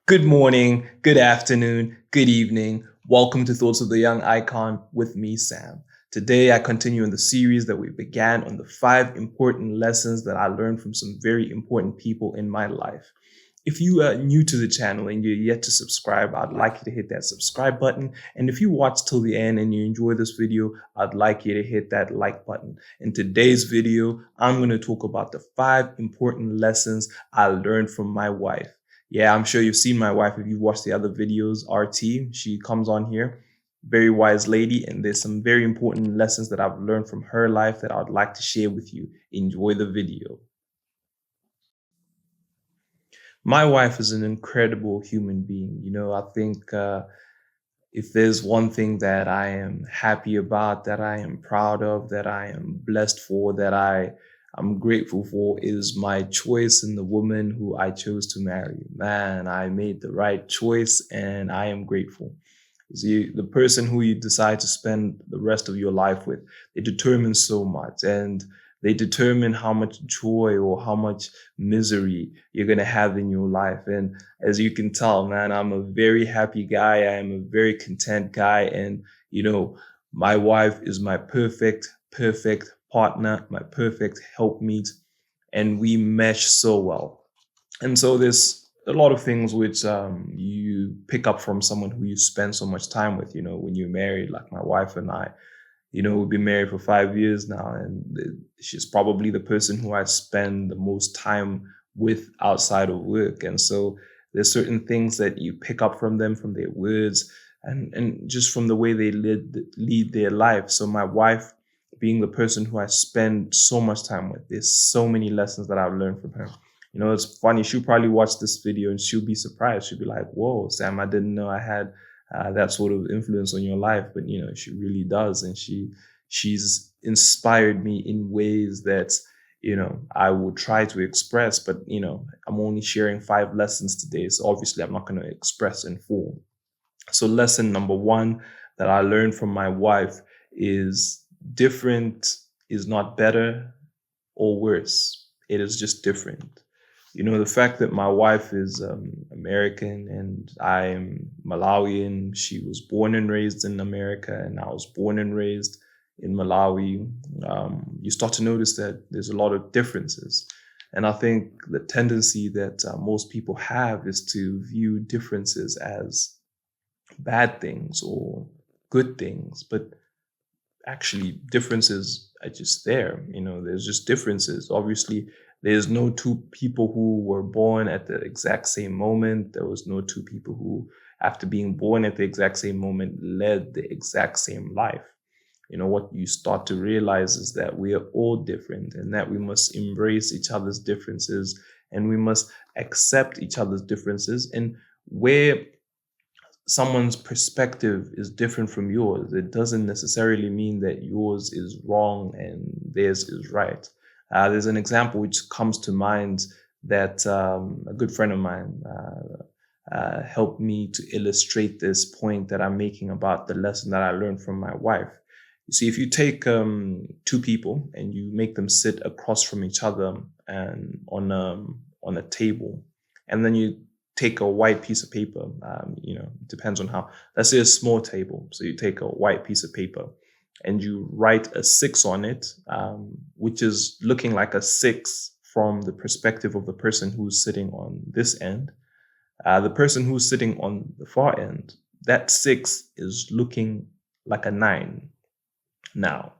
Good morning, good afternoon, good evening. Welcome to Thoughts of the Young Icon with me, Sam. Today, I continue in the series that we began on the 5 important lessons that I learned from some very important people in my life. If you are new to the channel and you're yet to subscribe, I'd like you to hit that subscribe button. And if you watch till the end and you enjoy this video, I'd like you to hit that like button. In today's video, I'm going to talk about the 5 important lessons I learned from my wife. Yeah, I'm sure you've seen my wife if you've watched the other videos, RT. She comes on here, very wise lady, and there's some very important lessons that I've learned from her life that I'd like to share with you. Enjoy the video. My wife is an incredible human being. I think if there's one thing that I am happy about, that I am proud of, that I am blessed for, that I'm grateful for, is my choice in the woman who I chose to marry. Man, I made the right choice and I am grateful. See, the person who you decide to spend the rest of your life with, they determine so much, and they determine how much joy or how much misery you're going to have in your life. And as you can tell, man, I'm a very happy guy. I am a very content guy. And, my wife is my perfect partner, my perfect helpmeet, and we mesh so well. And so there's a lot of things which you pick up from someone who you spend so much time with, when you're married, like my wife and I. We've been married for 5 years now, and she's probably the person who I spend the most time with outside of work. And so there's certain things that you pick up from them, from their words, and just from the way they lead their life. So my wife, being the person who I spend so much time with, there's so many lessons that I've learned from her. It's funny, she'll probably watch this video and she'll be surprised. She'll be like, whoa, Sam, I didn't know I had that sort of influence on your life. But, she really does. And she's inspired me in ways that, I will try to express. But, I'm only sharing 5 lessons today. So obviously I'm not going to express in full. So lesson number 1 that I learned from my wife is different is not better or worse. It is just different. The fact that my wife is American and I am Malawian, she was born and raised in America and I was born and raised in Malawi, you start to notice that there's a lot of differences. And I think the tendency that most people have is to view differences as bad things or good things. But actually, differences are just there. There's just differences. Obviously, there's no 2 people who were born at the exact same moment. There was no 2 people who, after being born at the exact same moment, led the exact same life. What you start to realize is that we are all different and that we must embrace each other's differences and we must accept each other's differences. And where someone's perspective is different from yours, it doesn't necessarily mean that yours is wrong and theirs is right. There's an example which comes to mind that a good friend of mine helped me to illustrate this point that I'm making about the lesson that I learned from my wife. You see, if you take 2 people and you make them sit across from each other and on a table, and then you take a white piece of paper, it depends on how, let's say a small table. So you take a white piece of paper and you write a 6 on it, which is looking like a 6 from the perspective of the person who's sitting on this end. The person who's sitting on the far end, that 6 is looking like a 9. Now,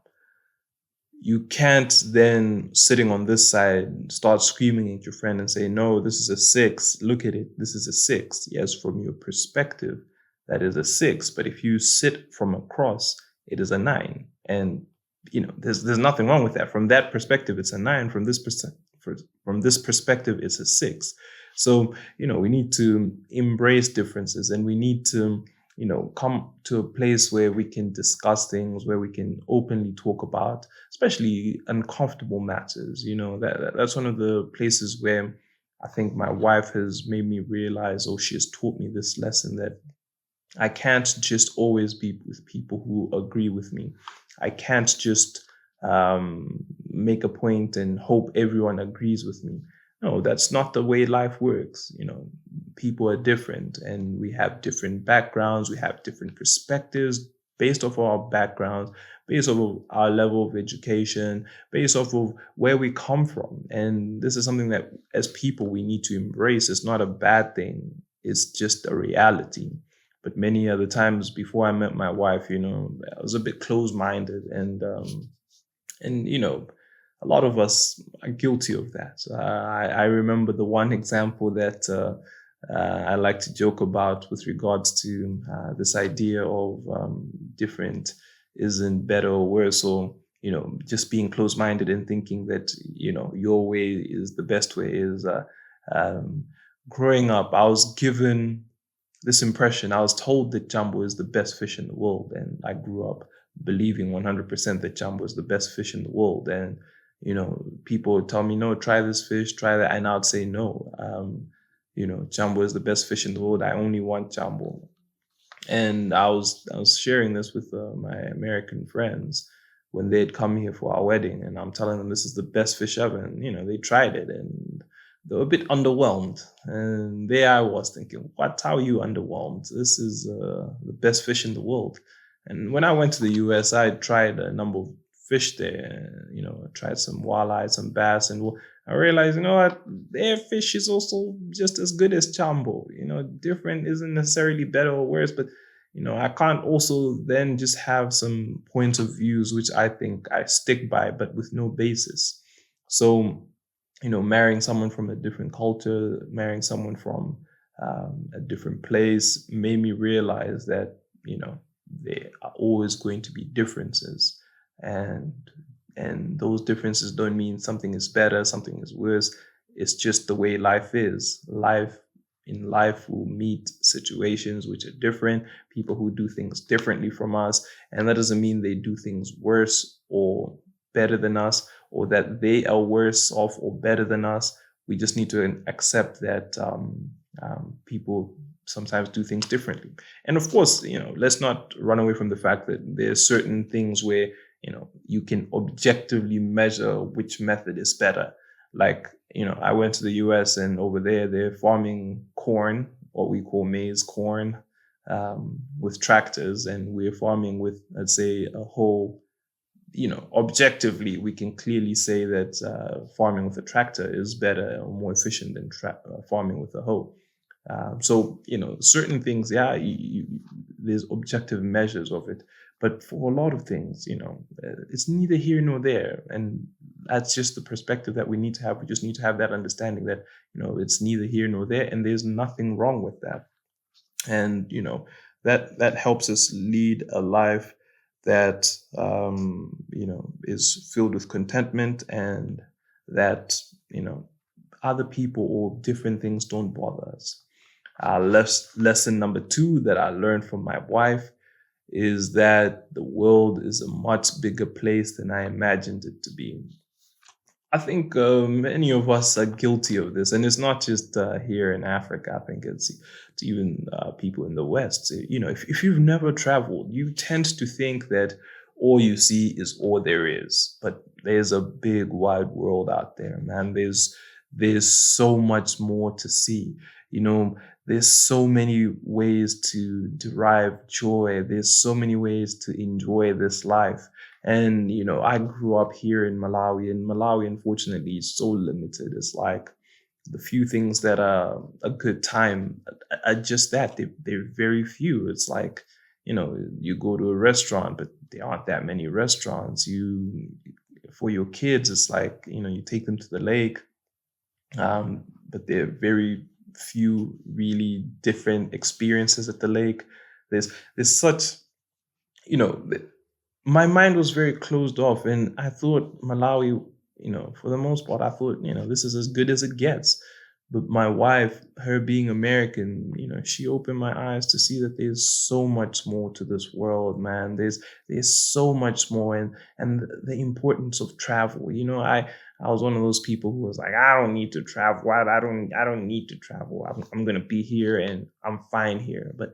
you can't then, sitting on this side, start screaming at your friend and say, no, this is a 6. Look at it. This is a 6. Yes, from your perspective, that is a 6. But if you sit from across, it is a 9. And, there's nothing wrong with that. From that perspective, it's a 9. From this perspective, it's a 6. So, we need to embrace differences and we need to come to a place where we can discuss things, where we can openly talk about, especially uncomfortable matters. That's one of the places where I think my wife has made me realize, or she has taught me this lesson, that I can't just always be with people who agree with me. I can't just make a point and hope everyone agrees with me. No, that's not the way life works. People are different and we have different backgrounds, we have different perspectives based off of our backgrounds, based off of our level of education, based off of where we come from. And this is something that as people we need to embrace. It's not a bad thing, it's just a reality. But many other times before I met my wife, I was a bit closed-minded and a lot of us are guilty of that. I remember the one example that I like to joke about with regards to this idea of different isn't better or worse, or just being closed-minded and thinking that your way is the best way is. Growing up, I was given this impression. I was told that jumbo is the best fish in the world, and I grew up believing 100% that jumbo is the best fish in the world. And people would tell me, no, try this fish, try that, and I would say no. Jumbo is the best fish in the world. I only want jumbo. And I was sharing this with my American friends when they'd come here for our wedding, and I'm telling them this is the best fish ever. And they tried it and they were a bit underwhelmed. And there I was thinking, what? How are you underwhelmed? This is the best fish in the world. And when I went to the US, I tried a number of fish there. I tried some walleye, some bass, and I realized, what, their fish is also just as good as jumbo. Different isn't necessarily better or worse, but I can't also then just have some points of views which I think I stick by, but with no basis. So, marrying someone from a different culture, marrying someone from a different place made me realize that, there are always going to be differences. And those differences don't mean something is better, something is worse. It's just the way life is. In life we'll meet situations which are different, people who do things differently from us, and that doesn't mean they do things worse or better than us, or that they are worse off or better than us. We just need to accept that people sometimes do things differently. And of course, let's not run away from the fact that there's certain things where you can objectively measure which method is better. Like, I went to the US, and over there, they're farming corn, what we call maize, corn, with tractors. And we're farming with, let's say, a whole, objectively, we can clearly say that farming with a tractor is better or more efficient than farming with a hoe. So, certain things, there's objective measures of it. But for a lot of things, it's neither here nor there. And that's just the perspective that we need to have. We just need to have that understanding that, it's neither here nor there, and there's nothing wrong with that. And, that helps us lead a life that, is filled with contentment, and that, other people or different things don't bother us. Lesson number 2 that I learned from my wife is that the world is a much bigger place than I imagined it to be. I think many of us are guilty of this, and it's not just here in Africa. I think it's even people in the West. If you've never traveled, you tend to think that all you see is all there is. But there's a big, wide world out there, man. There's so much more to see. There's so many ways to derive joy. There's so many ways to enjoy this life. And, I grew up here in Malawi, and Malawi, unfortunately, is so limited. It's like the few things that are a good time are just that. They're very few. It's like, you go to a restaurant, but there aren't that many restaurants. For your kids, it's like, you take them to the lake, but there are very few really different experiences at the lake. There's such, my mind was very closed off, and I thought Malawi, for the most part, I thought, this is as good as it gets. But my wife, her being American, she opened my eyes to see that there's so much more to this world, man. There's so much more, and the importance of travel. I was one of those people who was like, I don't need to travel. I don't need to travel. I'm gonna be here and I'm fine here. But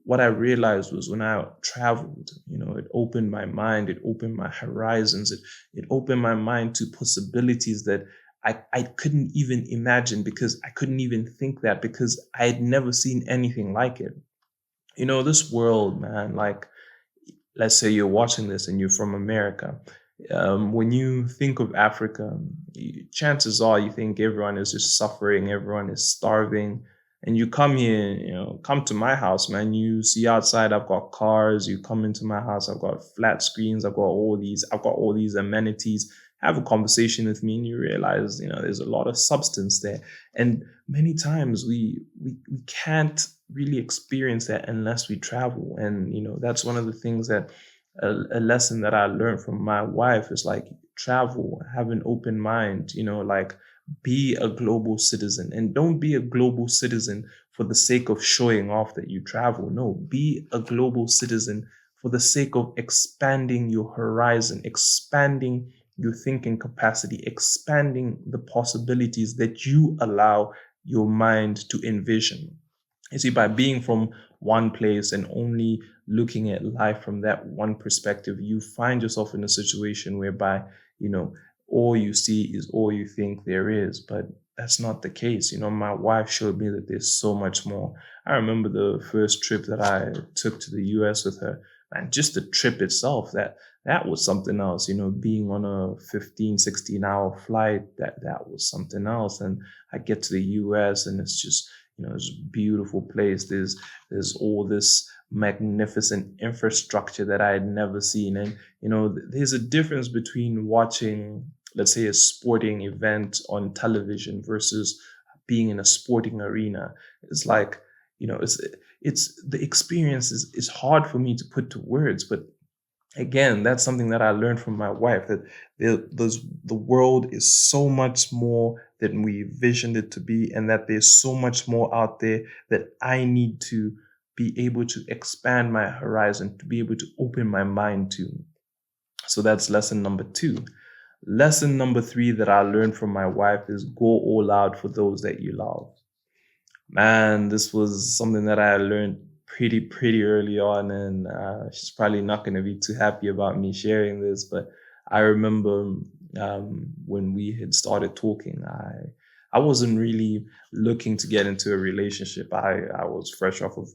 what I realized was when I traveled, it opened my mind, it opened my horizons, it opened my mind to possibilities that I couldn't even imagine, because I couldn't even think that, because I had never seen anything like it. This world, man, like, let's say you're watching this and you're from America. When you think of Africa, chances are you think everyone is just suffering, everyone is starving. And you come here, come to my house, man. You see outside, I've got cars. You come into my house, I've got flat screens. I've got all these amenities. Have a conversation with me, and you realize, there's a lot of substance there. And many times we can't really experience that unless we travel. And that's one of the things that a lesson that I learned from my wife is, like, travel, have an open mind, like, be a global citizen. And don't be a global citizen for the sake of showing off that you travel. No, be a global citizen for the sake of expanding your horizon, expanding your thinking capacity, expanding the possibilities that you allow your mind to envision. You see, by being from one place and only looking at life from that one perspective, you find yourself in a situation whereby, all you see is all you think there is. But that's not the case. My wife showed me that there's so much more. I remember the first trip that I took to the US with her, and just the trip itself, that was something else. Being on a 15, 16-hour flight, that was something else. And I get to the US, and it's just, it's a beautiful place. There's all this magnificent infrastructure that I had never seen. And, there's a difference between watching, let's say, a sporting event on television versus being in a sporting arena. It's like, it's the experience is hard for me to put to words. But again, that's something that I learned from my wife, that the world is so much more than we envisioned it to be, and that there's so much more out there that I need to be able to expand my horizon, to be able to open my mind to. So that's lesson number 2. Lesson number 3 that I learned from my wife is go all out for those that you love. Man, this was something that I learned pretty early on, and she's probably not going to be too happy about me sharing this, but I remember when we had started talking, I wasn't really looking to get into a relationship. I was fresh off of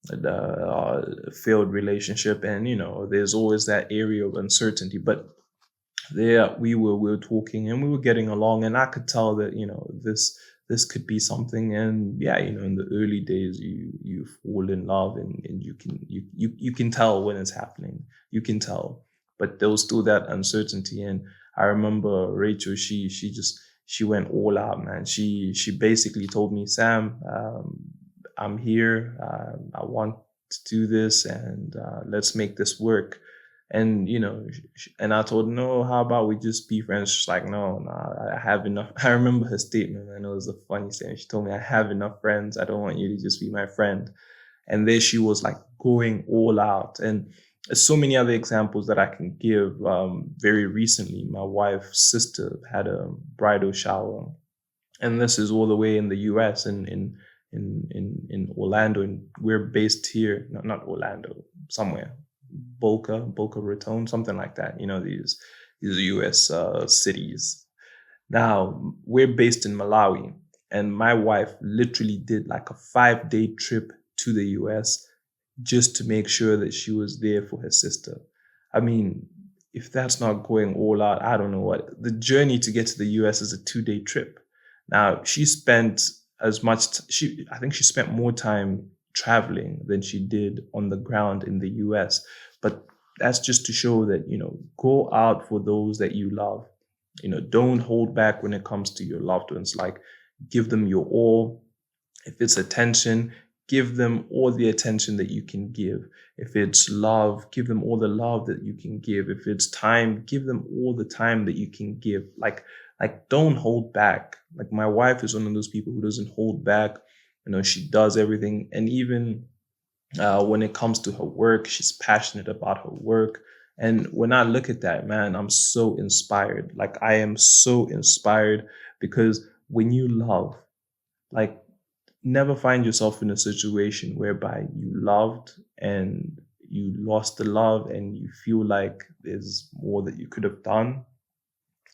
the failed relationship, and there's always that area of uncertainty. But there we were talking, and we were getting along, and I could tell that this could be something. And yeah, in the early days, you fall in love, and you can tell when it's happening. You can tell, but there was still that uncertainty. And I remember Rachel, she went all out, man. She basically told me, Sam, I'm here. I want to do this, and let's make this work. And and I told her, no, how about we just be friends? She's like, no, I have enough. I remember her statement, and it was a funny statement. She told me, I have enough friends. I don't want you to just be my friend. And there she was, like, going all out. And there's so many other examples that I can give. Very recently, my wife's sister had a bridal shower, and this is all the way in the US, in Orlando, and we're based here. Not Orlando, somewhere. Boca Raton, something like that. These US cities. Now, we're based in Malawi, and my wife literally did like a 5-day trip to the US just to make sure that she was there for her sister. I mean, if that's not going all out, I don't know what. The journey to get to the US is a 2-day trip. Now, she spent I think she spent more time traveling than she did on the ground in the US. But that's just to show that, go out for those that you love. Don't hold back when it comes to your loved ones. Like, give them your all. If it's attention, give them all the attention that you can give. If it's love, give them all the love that you can give. If it's time, give them all the time that you can give. Like don't hold back. Like, my wife is one of those people who doesn't hold back. She does everything. And even when it comes to her work, she's passionate about her work. And when I look at that, man, I'm so inspired. Like, I am so inspired, because when you love, like, never find yourself in a situation whereby you loved and you lost the love and you feel like there's more that you could have done.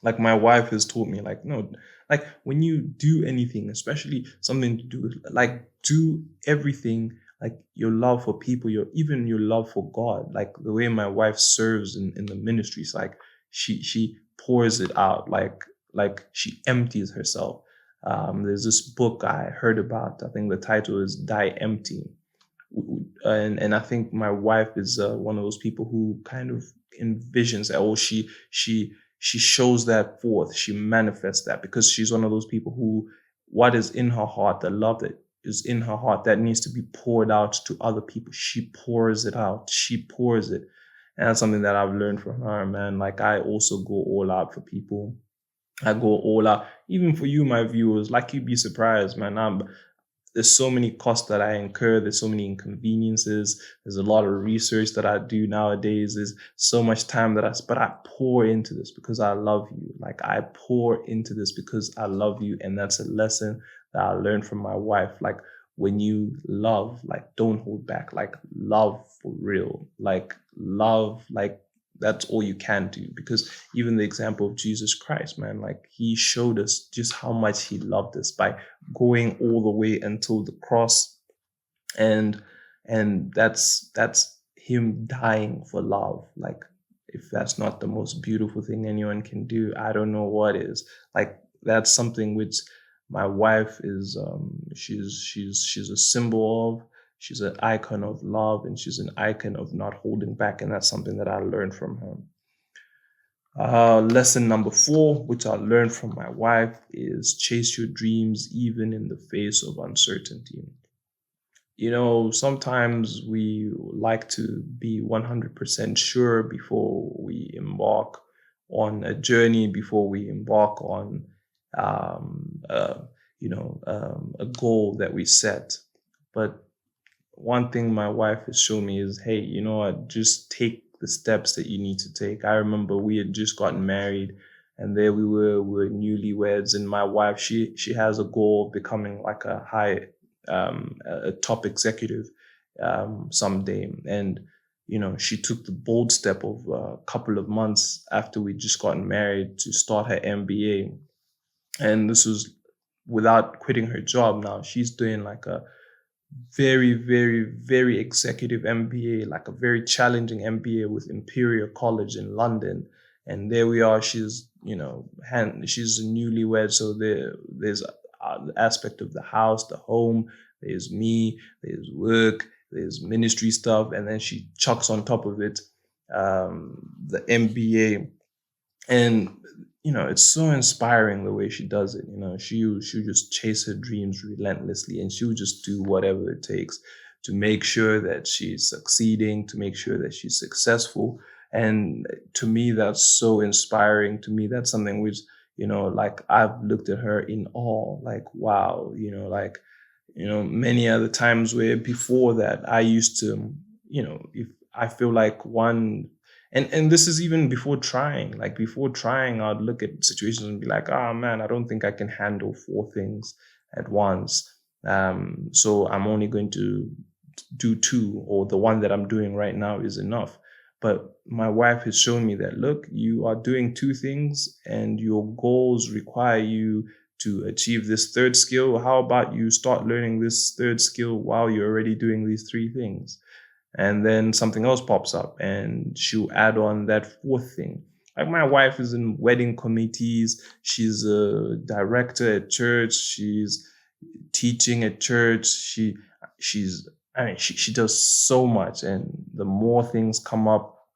Like my wife has taught me, like, no, like when you do anything, especially something to do with, like, do everything, like your love for people, even your love for God, like the way my wife serves in the ministries, like she pours it out, like she empties herself. There's this book I heard about. I think the title is Die Empty, and I think my wife is one of those people who kind of envisions that, or she shows that forth, she manifests that, because she's one of those people who, what is in her heart, the love that is in her heart that needs to be poured out to other people, she pours it out, she pours it. And that's something that I've learned from her, man. Like I also go all out for people. I go all out, even for you, my viewers. Like you'd be surprised, man. There's so many costs that I incur. There's so many inconveniences. There's a lot of research that I do nowadays. There's so much time but I pour into this because I love you. Like I pour into this because I love you. And that's a lesson that I learned from my wife. Like when you love, like don't hold back, like love for real, like love, like that's all you can do. Because even the example of Jesus Christ, man, like he showed us just how much he loved us by going all the way until the cross. and and that's him dying for love. Like if that's not the most beautiful thing anyone can do, I don't know what is. Like that's something which my wife is, she's a symbol of. She's an icon of love, and she's an icon of not holding back, and that's something that I learned from her. Lesson number 4, which I learned from my wife, is chase your dreams even in the face of uncertainty. You know, sometimes we like to be 100% sure before we embark on a journey, before we embark on, um, uh, a goal that we set. But one thing my wife has shown me is, hey, you know what, just take the steps that you need to take. I remember we had just gotten married, and there we were newlyweds, and my wife, she has a goal of becoming like a top executive someday. And she took the bold step of a couple of months after we just gotten married to start her MBA. And this was without quitting her job. Now she's doing like a very, very, very executive MBA, like a very challenging MBA with Imperial College in London. And there we are. She's a newlywed, so there's the aspect of the house, the home. There's me. There's work. There's ministry stuff, and then she chucks on top of it the MBA. And it's so inspiring the way she does it. She'll just chase her dreams relentlessly, and she'll just do whatever it takes to make sure that she's succeeding, to make sure that she's successful. And to me, that's so inspiring. To me, that's something which, like I've looked at her in awe, like, wow, many other times where before that I used to, if I feel like one, and this is even before trying. Like before trying, I'd look at situations and be like, oh man, I don't think I can handle 4 things at once. So I'm only going to do 2, or the one that I'm doing right now is enough. But my wife has shown me that, look, you are doing 2 things and your goals require you to achieve this 3rd skill. How about you start learning this 3rd skill while you're already doing these 3 things? And then something else pops up and she'll add on that 4th thing. Like my wife is in wedding committees. She's a director at church. She's teaching at church. She does so much. And the more things come up,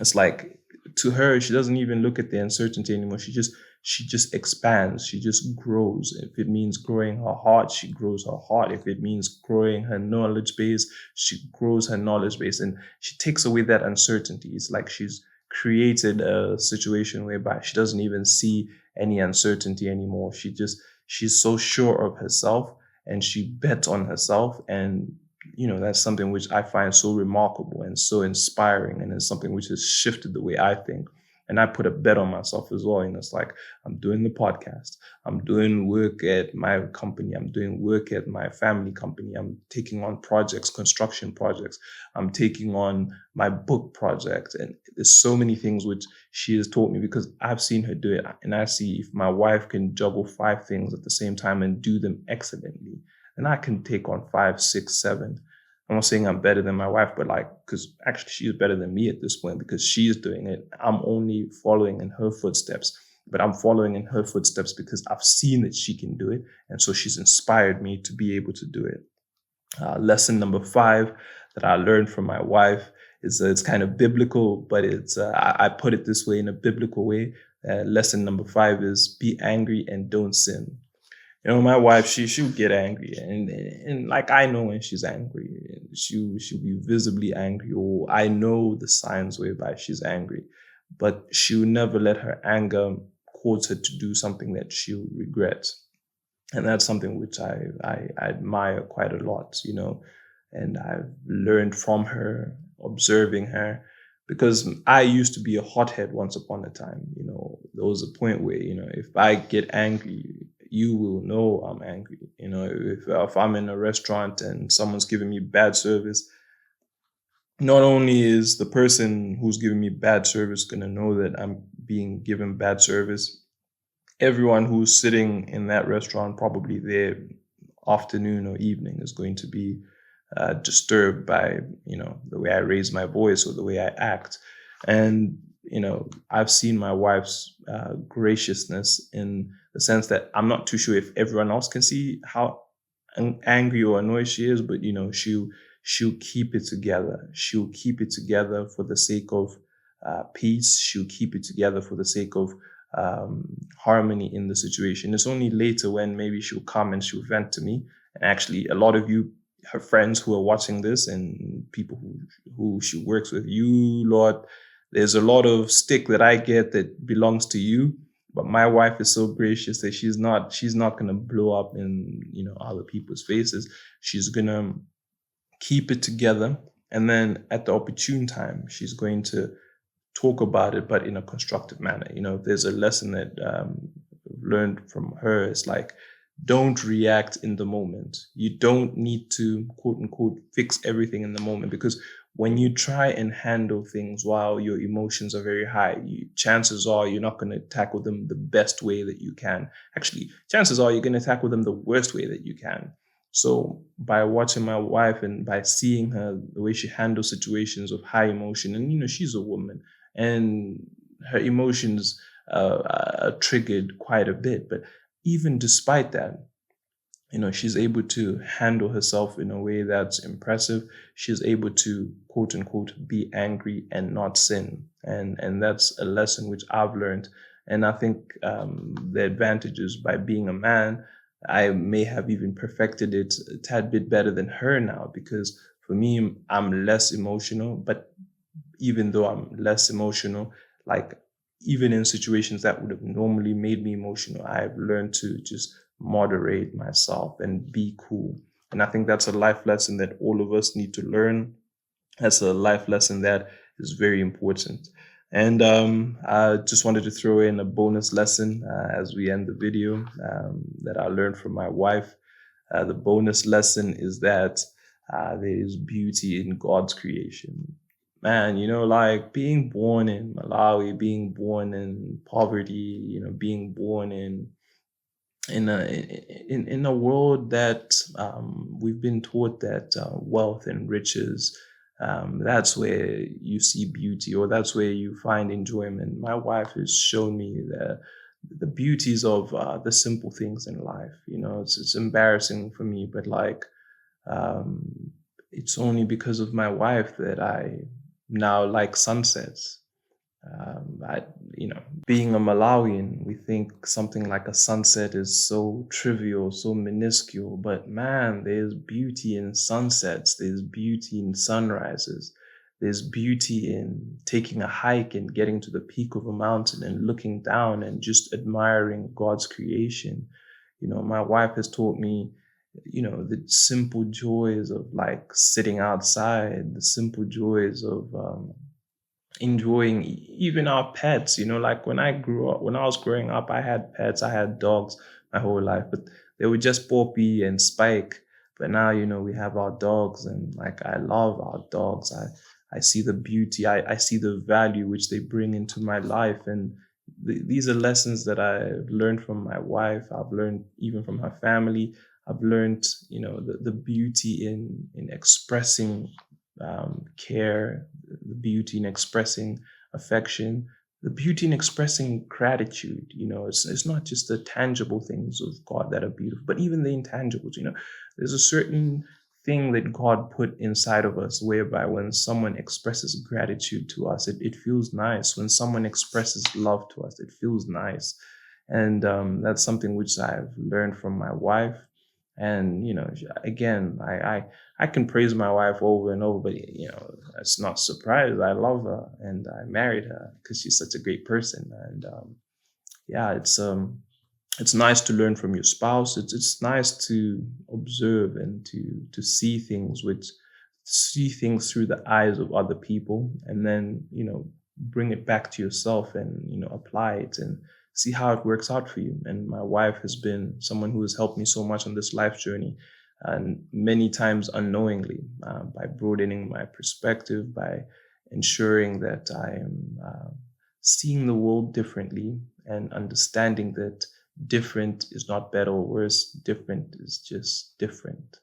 it's like, to her, she doesn't even look at the uncertainty anymore. She just expands. She just grows. If it means growing her heart, she grows her heart. If it means growing her knowledge base, she grows her knowledge base. And she takes away that uncertainty. It's like she's created a situation whereby she doesn't even see any uncertainty anymore. She's so sure of herself, and she bets on herself. And that's something which I find so remarkable and so inspiring, and it's something which has shifted the way I think. And I put a bet on myself as well. It's like, I'm doing the podcast, I'm doing work at my company, I'm doing work at my family company, I'm taking on projects, construction projects, I'm taking on my book project. And there's so many things which she has taught me, because I've seen her do it. And I see, if my wife can juggle 5 things at the same time and do them excellently, then I can take on 5, 6, 7. I'm not saying I'm better than my wife, but because actually she's better than me at this point, because she's doing it. I'm only following in her footsteps, but I'm following in her footsteps because I've seen that she can do it. And so she's inspired me to be able to do it. Lesson number 5 that I learned from my wife is, it's kind of biblical, but I put it this way, in a biblical way. Lesson number 5 is, be angry and don't sin. My wife, she'll get angry, and like, I know when she's angry. She'll be visibly angry, or I know the signs whereby she's angry, but she'll never let her anger cause her to do something that she'll regret. And that's something which I admire quite a lot, and I've learned from her, observing her, because I used to be a hothead once upon a time. There was a point where, if I get angry, you will know I'm angry. If I'm in a restaurant and someone's giving me bad service, not only is the person who's giving me bad service going to know that I'm being given bad service, everyone who's sitting in that restaurant, probably their afternoon or evening, is going to be disturbed by, the way I raise my voice or the way I act. And, I've seen my wife's graciousness, in the sense that I'm not too sure if everyone else can see how angry or annoyed she is, but, she'll keep it together. She'll keep it together for the sake of peace. She'll keep it together for the sake of harmony in the situation. It's only later when maybe she'll come and she'll vent to me. And actually, a lot of you, her friends who are watching this, and people who she works with, there's a lot of stick that I get that belongs to you. But my wife is so gracious that she's not going to blow up in, other people's faces. She's going to keep it together. And then at the opportune time, she's going to talk about it, but in a constructive manner. There's a lesson that I've learned from her. It's like, don't react in the moment. You don't need to, quote unquote, fix everything in the moment, because when you try and handle things while your emotions are very high, chances are you're not going to tackle them the best way that you can. Actually, chances are you're going to tackle them the worst way that you can. So by watching my wife and by seeing her, the way she handles situations of high emotion, and, she's a woman, and her emotions are triggered quite a bit. But even despite that, she's able to handle herself in a way that's impressive. She's able to, quote unquote, be angry and not sin. And that's a lesson which I've learned. And I think the advantages, by being a man, I may have even perfected it a tad bit better than her now, because for me, I'm less emotional. But even though I'm less emotional, like, even in situations that would have normally made me emotional, I've learned to just moderate myself and be cool. And I think that's a life lesson that all of us need to learn. That's a life lesson that is very important. And I just wanted to throw in a bonus lesson as we end the video that I learned from my wife. The bonus lesson is that there is beauty in God's creation. Man, like, being born in Malawi, being born in poverty, being born in a world that we've been taught that wealth and riches, that's where you see beauty, or that's where you find enjoyment. My wife has shown me the beauties of the simple things in life. It's embarrassing for me, but it's only because of my wife that I now like sunsets. Being a Malawian, we think something like a sunset is so trivial, so minuscule, but man, there's beauty in sunsets, there's beauty in sunrises, there's beauty in taking a hike and getting to the peak of a mountain and looking down and just admiring God's creation. My wife has taught me, the simple joys of, like, sitting outside, the simple joys of, enjoying even our pets. Like when I was growing up, I had pets, I had dogs my whole life, but they were just Poppy and Spike. But now, we have our dogs, and like I love our dogs. I see the beauty, I see the value which they bring into my life. And these are lessons that I've learned from my wife. I've learned even from her family. I've learned, the beauty in expressing care, the beauty in expressing affection, the beauty in expressing gratitude. It's not just the tangible things of God that are beautiful, but even the intangibles. There's a certain thing that God put inside of us, whereby when someone expresses gratitude to us, it feels nice. When someone expresses love to us, it feels nice. And that's something which I've learned from my wife. And again, I can praise my wife over and over, but it's not surprise. I love her, and I married her because she's such a great person. And yeah, it's nice to learn from your spouse. It's nice to observe and to see things through the eyes of other people, and then bring it back to yourself, and apply it and see how it works out for you. And my wife has been someone who has helped me so much on this life journey, and many times unknowingly, by broadening my perspective, by ensuring that I am seeing the world differently, and understanding that different is not better or worse. Different is just different.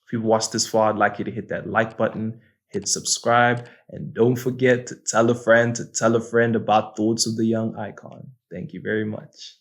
If you've watched this far, I'd like you to hit that like button, hit subscribe, and don't forget to tell a friend about Thoughts of the Young Icon. Thank you very much.